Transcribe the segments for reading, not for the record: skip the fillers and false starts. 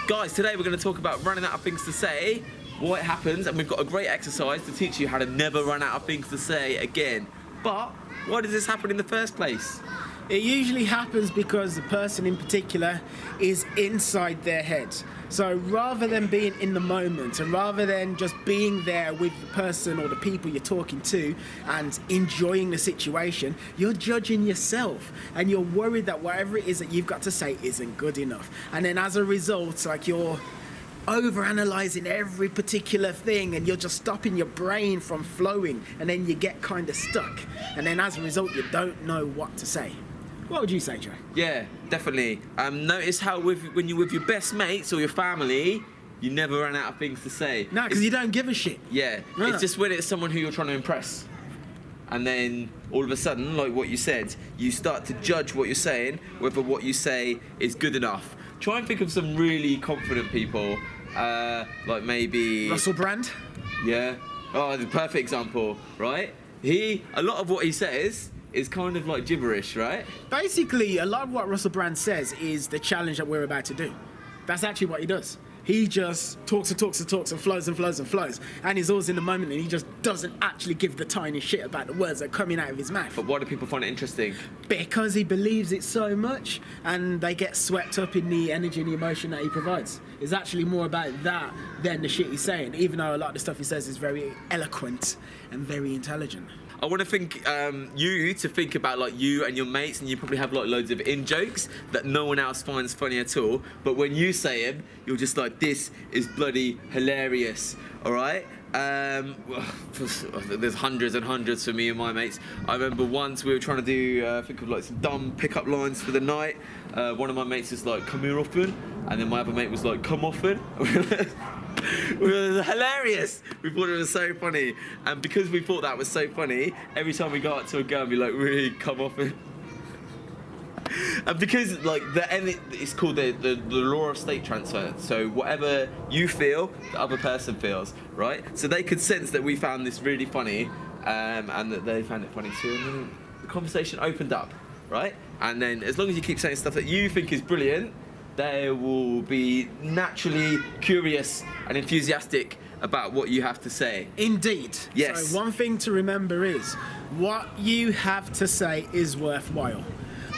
Guys, today we're going to talk about running out of things to say, what happens, and we've got a great exercise to teach you how to never run out of things to say again. But why does this happen in the first place? It usually happens because the person in particular is inside their head. So rather than being in the moment and rather than just being there with the person or the people you're talking to and enjoying the situation, you're judging yourself and you're worried that whatever it is that you've got to say isn't good enough. And then as a result, like, you're over-analysing every particular thing and you're just stopping your brain from flowing, and then you get kind of stuck. And then as a result, you don't know what to say. What would you say, Joe? Yeah, definitely. Notice how when you're with your best mates or your family, you never run out of things to say. No, because you don't give a shit. Yeah, No. It's just when it's someone who you're trying to impress. And then all of a sudden, like what you said, you start to judge what you're saying, whether what you say is good enough. Try and think of some really confident people, like maybe... Russell Brand? Yeah. Oh, the perfect example, right? A lot of what he says is kind of like gibberish, right? Basically, a lot of what Russell Brand says is the challenge that we're about to do. That's actually what he does. He just talks and talks and talks and flows and flows and flows. And he's always in the moment, and he just doesn't actually give the tiny shit about the words that are coming out of his mouth. But why do people find it interesting? Because he believes it so much, and they get swept up in the energy and the emotion that he provides. It's actually more about that than the shit he's saying, even though a lot of the stuff he says is very eloquent and very intelligent. I want to think you to think about like you and your mates, and you probably have like loads of in-jokes that no one else finds funny at all. But when you say them, you're just like, this is bloody hilarious, all right? There's hundreds and hundreds for me and my mates. I remember once we were trying to do, think of like some dumb pickup lines for the night. One of my mates is like, come here often, and then my other mate was like, come often. It was hilarious. We thought it was so funny, and because we thought that was so funny, every time we go up to a girl and be like, really, come often. And because like it's called the law of state transfer. So whatever you feel, the other person feels, right? So they could sense that we found this really funny, and that they found it funny too. And then the conversation opened up, right? And then as long as you keep saying stuff that you think is brilliant, they will be naturally curious and enthusiastic about what you have to say. Indeed. Yes. So one thing to remember is what you have to say is worthwhile.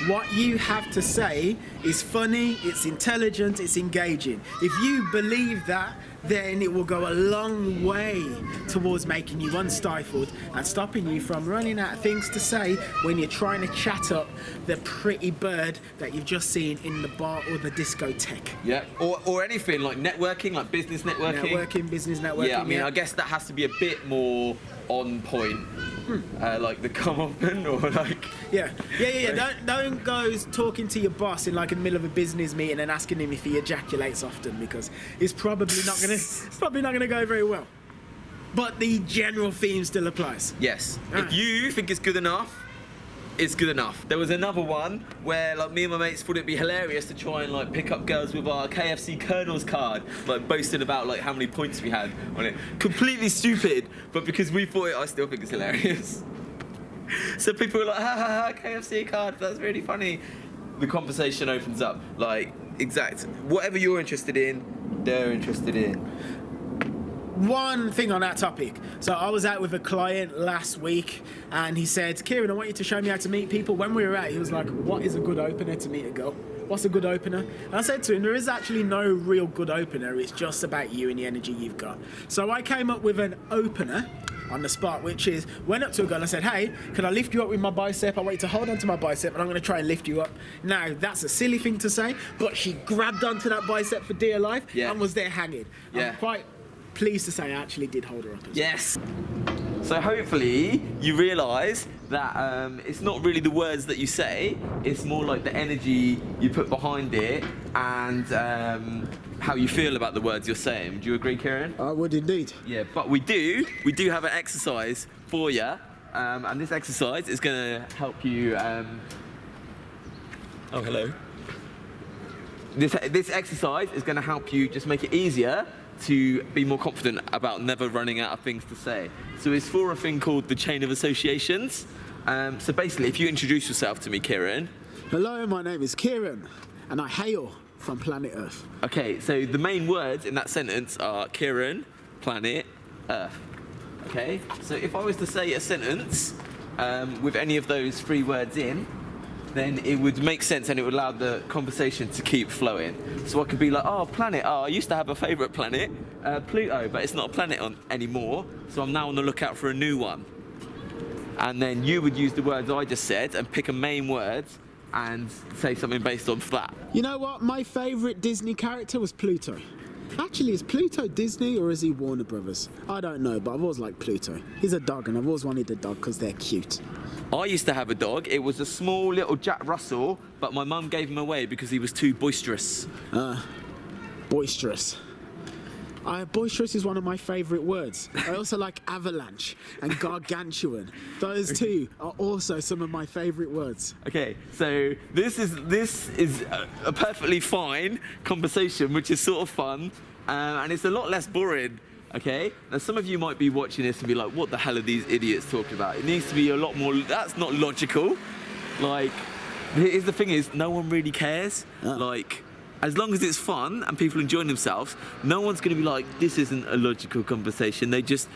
What you have to say is funny, it's intelligent, it's engaging. If you believe that, then it will go a long way towards making you unstifled and stopping you from running out of things to say when you're trying to chat up the pretty bird that you've just seen in the bar or the discotheque. Yeah, or anything like networking, like business networking. Business networking. Yeah, I mean, I guess that has to be a bit more on point, like the come often or like. Yeah. Don't go talking to your boss in like in the middle of a business meeting and asking him if he ejaculates often, because it's probably not gonna go very well. But the general theme still applies. Yes. If you think it's good enough, it's good enough. There was another one where like me and my mates thought it'd be hilarious to try and like pick up girls with our KFC Colonel's card, like boasting about like how many points we had on it. Completely stupid, but because we thought it, I still think it's hilarious. So people were like, ha ha ha, KFC card, that's really funny. The conversation opens up, like, whatever you're interested in, they're interested in. One thing on that topic. So I was out with a client last week, and he said, Kieran, I want you to show me how to meet people. When we were out, he was like, what is a good opener to meet a girl? What's a good opener? And I said to him, there is actually no real good opener. It's just about you and the energy you've got. So I came up with an opener on the spot, which is, went up to a girl and I said, hey, can I lift you up with my bicep? I want you to hold onto my bicep and I'm going to try and lift you up. Now, that's a silly thing to say, but she grabbed onto that bicep for dear life and was there hanging. Yeah. I'm quite pleased to say I actually did hold her up as yes. So hopefully you realise that it's not really the words that you say, it's more like the energy you put behind it and how you feel about the words you're saying. Do you agree, Kieran? I would indeed. Yeah, but we do have an exercise for you, and this exercise is going to help you. Oh, hello. This exercise is going to help you just make it easier to be more confident about never running out of things to say. So it's for a thing called the chain of associations. So basically, if you introduce yourself to me, Kieran. Hello, my name is Kieran, and I hail from planet Earth. Okay, so the main words in that sentence are Kieran, planet, Earth. Okay, so if I was to say a sentence with any of those 3 words in, then it would make sense and it would allow the conversation to keep flowing. So I could be like, oh, planet, oh, I used to have a favourite planet, Pluto, but it's not a planet anymore, so I'm now on the lookout for a new one. And then you would use the words I just said and pick a main word and say something based on that. You know what? My favourite Disney character was Pluto. Actually, is Pluto Disney or is he Warner Brothers? I don't know, but I've always liked Pluto. He's a dog and I've always wanted a dog because they're cute. I used to have a dog. It was a small little Jack Russell, but my mum gave him away because he was too boisterous. Boisterous. Boisterous is one of my favourite words. I also like avalanche and gargantuan. Those 2 are also some of my favourite words. Okay, so this is a perfectly fine conversation, which is sort of fun, and it's a lot less boring. Okay, now some of you might be watching this and be like, what the hell are these idiots talking about? It needs to be a lot more, that's not logical. Like, here's the thing is, no one really cares. Like, as long as it's fun and people enjoying themselves, no one's going to be like, this isn't a logical conversation. They just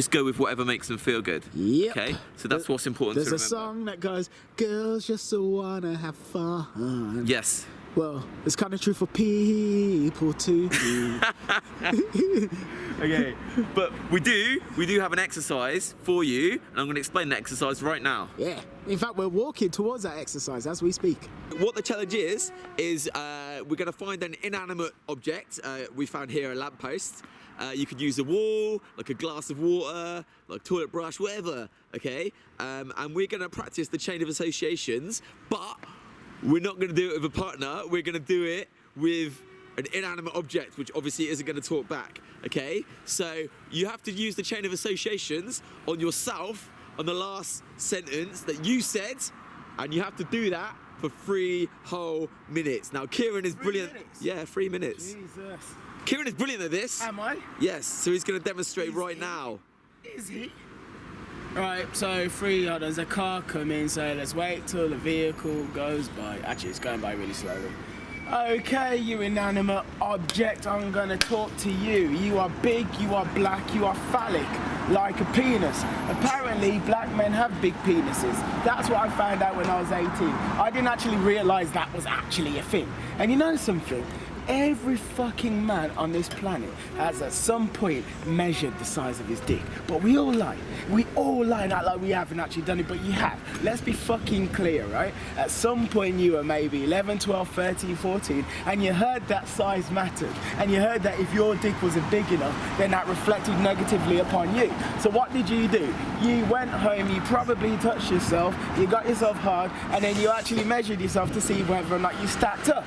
go with whatever makes them feel good. Yep. Okay, so that's what's important to remember. There's a song that goes, girls just wanna have fun. Yes. Well, it's kind of true for people too. Okay, but we do have an exercise for you, and I'm going to explain the exercise right now. Yeah, in fact, we're walking towards that exercise as we speak. What the challenge is we're going to find an inanimate object. We found here a lamppost. You could use a wall, like a glass of water, like toilet brush, whatever, okay? And we're going to practice the chain of associations, but we're not going to do it with a partner. We're going to do it with an inanimate object, which obviously isn't going to talk back, okay? So you have to use the chain of associations on yourself on the last sentence that you said, and you have to do that for 3 whole minutes. Now, Kieran is brilliant. 3 minutes? Yeah, 3 minutes. Jesus. Kieran is brilliant at this. Am I? Yes, so he's going to demonstrate right now. Is he? Right, so 3, there's a car coming, so let's wait till the vehicle goes by. Actually, it's going by really slowly. Okay, you inanimate object, I'm gonna talk to you. You are big, you are black, you are phallic, like a penis. Apparently, black men have big penises. That's what I found out when I was 18. I didn't actually realise that was actually a thing. And you know something? Every fucking man on this planet has at some point measured the size of his dick. But we all lie. We all lie and act like we haven't actually done it, but you have. Let's be fucking clear, right? At some point you were maybe 11, 12, 13, 14, and you heard that size mattered. And you heard that if your dick wasn't big enough, then that reflected negatively upon you. So what did you do? You went home, you probably touched yourself, you got yourself hard, and then you actually measured yourself to see whether or not you stacked up.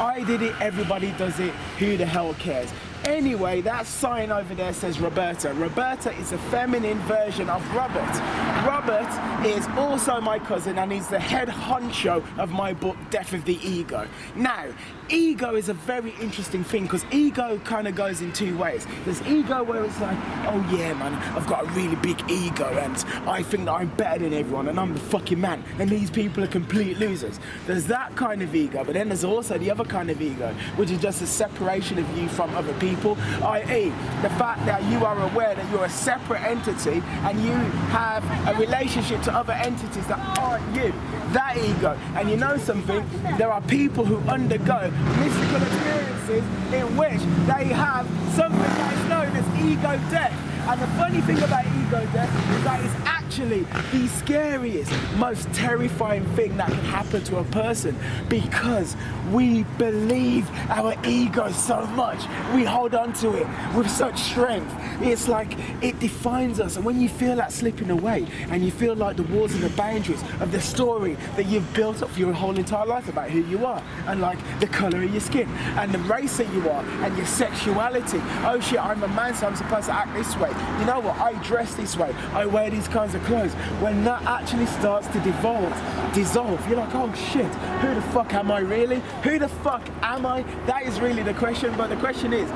I did it, everybody does it, who the hell cares? Anyway, that sign over there says Roberta. Roberta is a feminine version of Robert. Robert is also my cousin and he's the head honcho of my book, Death of the Ego. Now, ego is a very interesting thing because ego kind of goes in 2 ways. There's ego where it's like, oh yeah man, I've got a really big ego and I think that I'm better than everyone and I'm the fucking man and these people are complete losers. There's that kind of ego, but then there's also the other kind of ego, which is just a separation of you from other people, i.e. the fact that you are aware that you're a separate entity and you have a relationship to other entities that aren't you. That ego. And you know something? There are people who undergo mystical experiences in which they have something that is known as ego death. And the funny thing about ego death is that it's actually the scariest, most terrifying thing that can happen to a person because we believe our ego so much. We hold on to it with such strength. It's like it defines us. And when you feel that slipping away and you feel like the walls and the boundaries of the story that you've built up for your whole entire life about who you are and like the colour of your skin and the race that you are and your sexuality. Oh shit, I'm a man, so I'm supposed to act this way. You know what? I dress this way. I wear these kinds of clothes. When that actually starts to dissolve, you're like, oh shit, who the fuck am I really? Who the fuck am I? That is really the question. But the question is,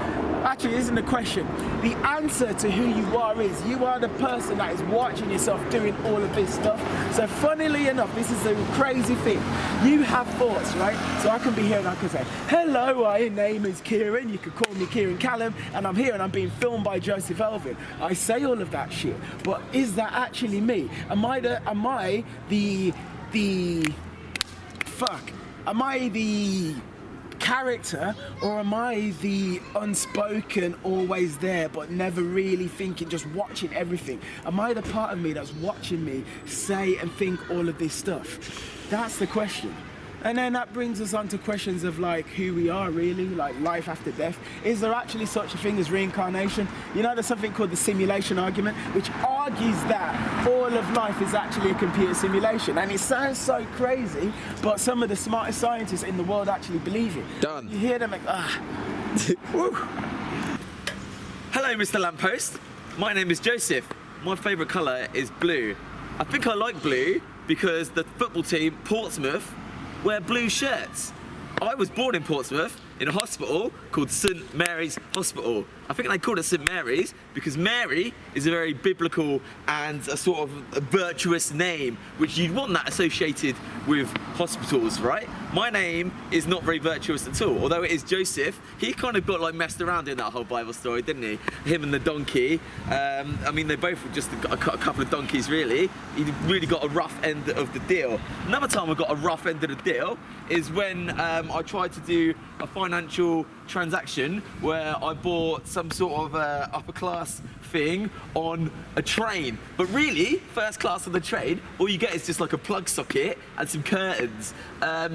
Actually, isn't the question. The answer to who you are is you are the person that is watching yourself doing all of this stuff. So funnily enough, this is the crazy thing. You have thoughts, right? So I can be here and I can say, hello, my name is Kieran. You could call me Kieran Callum, and I'm here and I'm being filmed by Joseph Elvin. I say all of that shit, but is that actually me? Am I the character, or am I the unspoken, always there but never really thinking, just watching everything? Am I the part of me that's watching me say and think all of this stuff? That's the question. And then that brings us on to questions of like who we are really, like life after death. Is there actually such a thing as reincarnation? You know, there's something called the simulation argument, which argues that all of life is actually a computer simulation. And it sounds so crazy, but some of the smartest scientists in the world actually believe it. Done. You hear them like, Woo. Hello, Mr. Lamppost. My name is Joseph. My favourite colour is blue. I think I like blue because the football team, Portsmouth, wear blue shirts. I was born in Portsmouth in a hospital called St Mary's Hospital. I think they called it St Mary's because Mary is a very biblical and a sort of a virtuous name, which you'd want that associated with hospitals, right? My name is not very virtuous at all, although it is Joseph. He kind of got like messed around in that whole Bible story, didn't he? Him and the donkey. I mean, they both were just a couple of donkeys, really. He really got a rough end of the deal. Another time I got a rough end of the deal is when I tried to do a financial transaction where I bought some sort of upper class thing on a train, but really first class on the train all you get is just like a plug socket and some curtains. I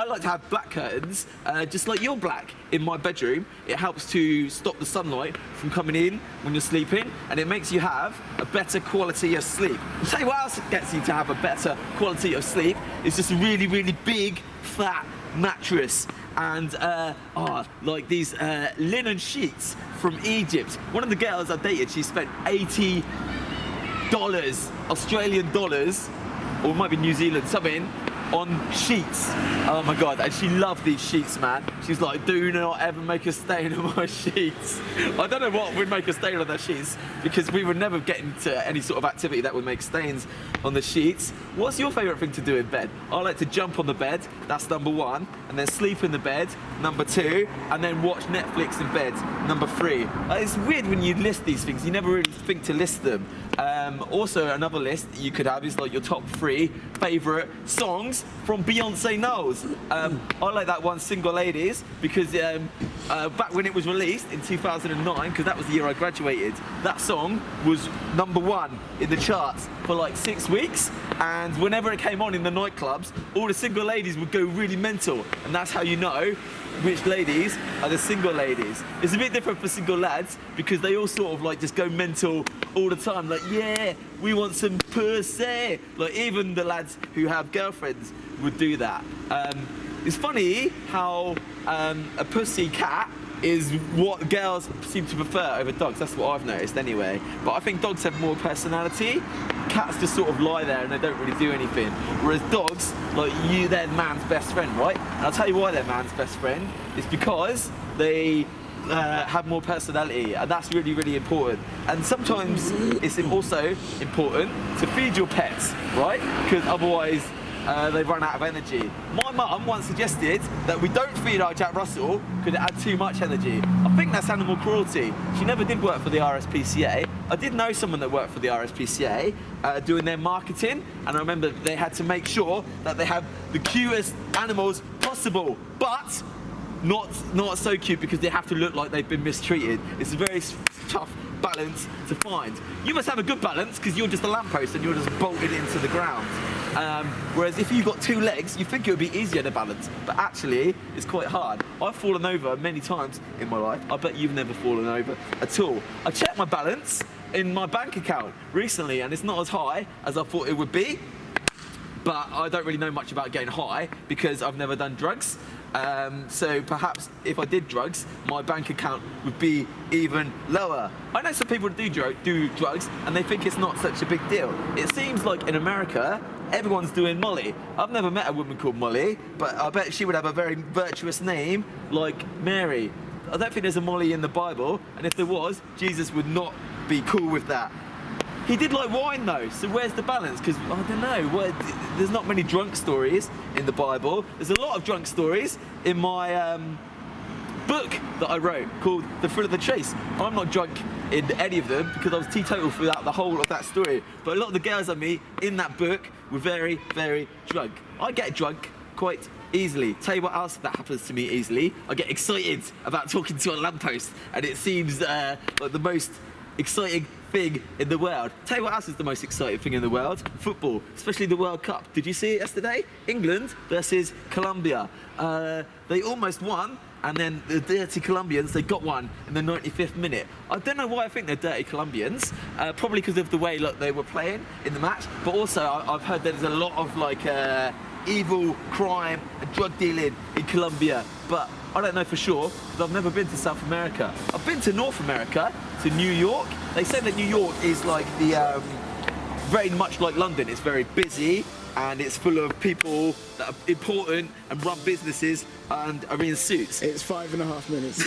like to have black curtains, just like you're black, in my bedroom. It helps to stop the sunlight from coming in when you're sleeping, and it makes you have a better quality of sleep. I'll tell you what else gets you to have a better quality of sleep is just a really, really big fat mattress and like these linen sheets from Egypt. One of the girls I dated, she spent $80 Australian dollars, or it might be New Zealand, something, on sheets. Oh my god, and she loved these sheets, man. She's like, do not ever make a stain on my sheets. I don't know what would make a stain on their sheets, because we would never get into any sort of activity that would make stains on the sheets. What's your favourite thing to do in bed? I like to jump on the bed, that's number one, and then sleep in the bed, number two, and then watch Netflix in bed, number three. It's weird when you list these things, you never really think to list them. Also, another list you could have is like your top 3 favourite songs from Beyonce Knowles. I like that one, Single Ladies, because back when it was released in 2009, because that was the year I graduated, that song was number 1 in the charts for like 6 weeks, and whenever it came on in the nightclubs, all the single ladies would go really mental, and that's how you know which ladies are the single ladies. It's a bit different for single lads because they all sort of like just go mental all the time, like, yeah, we want some pussy. Like even the lads who have girlfriends would do that. It's funny how a pussy cat is what girls seem to prefer over dogs. That's what I've noticed anyway. But I think dogs have more personality. Cats just sort of lie there and they don't really do anything. Whereas dogs, like you, they're man's best friend, right? And I'll tell you why they're man's best friend. It's because they have more personality, and that's really, really important. And sometimes it's also important to feed your pets, right? Because otherwise they run out of energy. My mum once suggested that we don't feed our Jack Russell because it had too much energy. I think that's animal cruelty. She never did work for the RSPCA. I did know someone that worked for the RSPCA doing their marketing, and I remember they had to make sure that they have the cutest animals possible, but not so cute because they have to look like they've been mistreated. It's a very tough balance to find. You must have a good balance because you're just a lamppost and you're just bolted into the ground. Whereas if you've got 2 legs, you think it would be easier to balance, but actually it's quite hard. I've fallen over many times in my life. I bet you've never fallen over at all. I checked my balance in my bank account recently and it's not as high as I thought it would be, but I don't really know much about getting high because I've never done drugs. So perhaps if I did drugs, my bank account would be even lower. I know some people do drugs and they think it's not such a big deal. It seems like in America, everyone's doing Molly. I've never met a woman called Molly, but I bet she would have a very virtuous name like Mary. I don't think there's a Molly in the Bible, and if there was, Jesus would not be cool with that. He did like wine though, so where's the balance? Because I don't know, there's not many drunk stories in the Bible. There's a lot of drunk stories in my book that I wrote called The Thrill of the Chase. I'm not drunk in any of them because I was teetotal throughout the whole of that story. But a lot of the girls I meet in that book were very, very drunk. I get drunk quite easily. Tell you what else that happens to me easily. I get excited about talking to a lamppost, and it seems like the most exciting thing in the world. Tell you what else is the most exciting thing in the world? Football, especially the World Cup. Did you see it yesterday? England versus Colombia. They almost won, and then the dirty Colombians, they got one in the 95th minute. I don't know why I think they're dirty Colombians, probably because of the way they were playing in the match, but also I've heard there's a lot of evil, crime and drug dealing in Colombia, but I don't know for sure because I've never been to South America. I've been to North America, to New York. They say that New York is like the very much like London. It's very busy and it's full of people that are important and run businesses and are in suits. It's 5.5 minutes.